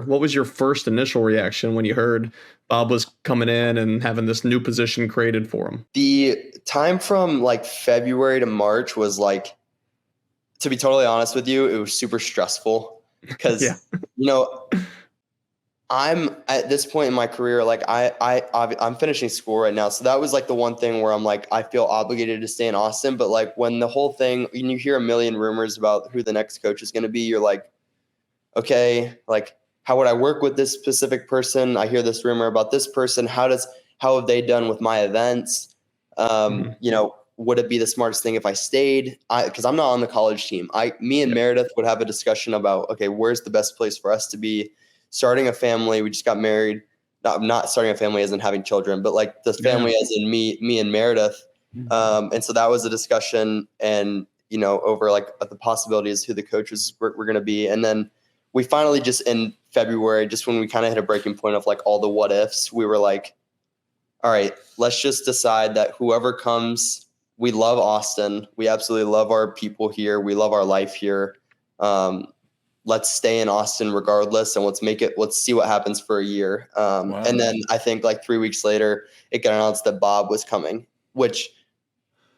What was your first initial reaction when you heard Bob was coming in and having this new position created for him? The time from like February to March was like, to be totally honest with you, it was super stressful because, Yeah. you know, I'm at this point in my career, like I'm finishing school right now. So that was like the one thing where I'm like, I feel obligated to stay in Austin. But like when the whole thing, when you hear a million rumors about who the next coach is going to be, you're like, okay, like how would I work with this specific person? I hear this rumor about this person. How have they done with my events? You know, would it be the smartest thing if I stayed? Because I'm not on the college team. Me and Meredith would have a discussion about, okay, where's the best place for us to be? Starting a family. We just got married. Not starting a family as in having children, but like the family as in me and Meredith. And so that was a discussion, and you know, over like the possibilities who the coaches were going to be, and then we finally just in February, just when we kind of hit a breaking point of like all the what ifs, we were like, all right, let's just decide that whoever comes, we love Austin. We absolutely love our people here. We love our life here. Let's stay in Austin regardless, and let's see what happens for a year. Wow. And then I think like 3 weeks later, it got announced that Bob was coming, which,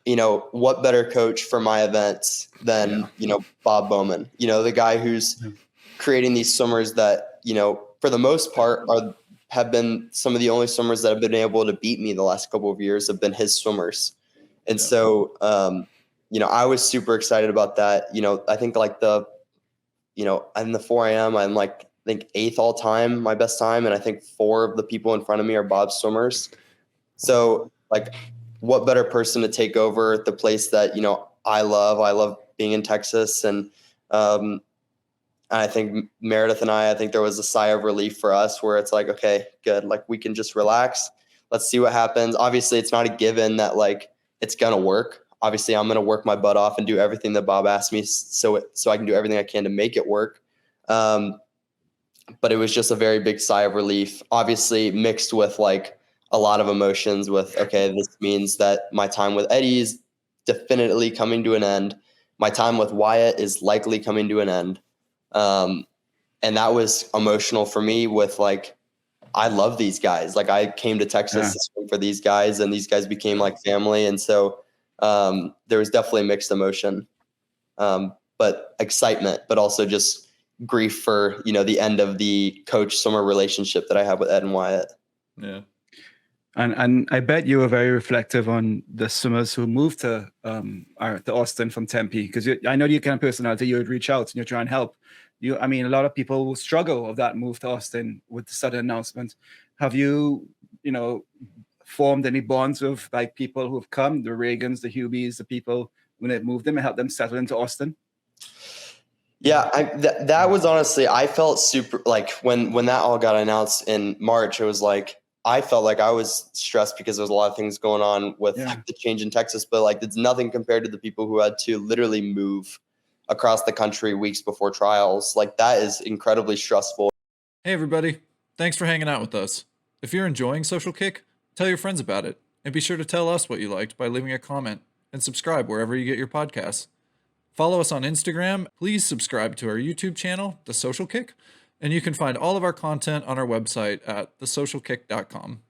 you know, what better coach for my events than, you know, Bob Bowman, you know, the guy who's creating these swimmers that, you know, for the most part have been some of the only swimmers that have been able to beat me the last couple of years have been his swimmers. And so, you know, I was super excited about that. You know, I think like in the 4 a.m., I'm like, I think 8th all time, my best time. And I think 4 of the people in front of me are Bob's swimmers. So like, what better person to take over the place that, you know, I love being in Texas. And I think Meredith and I think there was a sigh of relief for us where it's like, okay, good. Like we can just relax. Let's see what happens. Obviously it's not a given that like it's going to work. Obviously I'm going to work my butt off and do everything that Bob asked me so I can do everything I can to make it work. But it was just a very big sigh of relief, obviously mixed with like a lot of emotions with, okay, this means that my time with Eddie is definitely coming to an end. My time with Wyatt is likely coming to an end. And that was emotional for me with like, I love these guys. Like I came to Texas to swim for these guys, and these guys became like family. And so there was definitely mixed emotion, but excitement, but also just grief for, you know, the end of the coach swimmer relationship that I have with Ed and Wyatt. Yeah. And I bet you were very reflective on the swimmers who moved to Austin from Tempe, because I know your kind of personality. You would reach out and you try and help. I mean, a lot of people will struggle of that move to Austin with the sudden announcement. Have you, you know, formed any bonds with like people who have come, the Reagans, the Hubies, the people when they've moved them and helped them settle into Austin? Yeah, that was honestly, I felt super like when that all got announced in March, it was like, I felt like I was stressed because there's a lot of things going on with like, the change in Texas, but like it's nothing compared to the people who had to literally move across the country weeks before trials. Like that is incredibly stressful. Hey everybody, thanks for hanging out with us. If you're enjoying Social Kick, tell your friends about it, and be sure to tell us what you liked by leaving a comment, and subscribe wherever you get your podcasts. Follow us on Instagram. Please subscribe to our YouTube channel, The Social Kick, and you can find all of our content on our website at thesocialkick.com.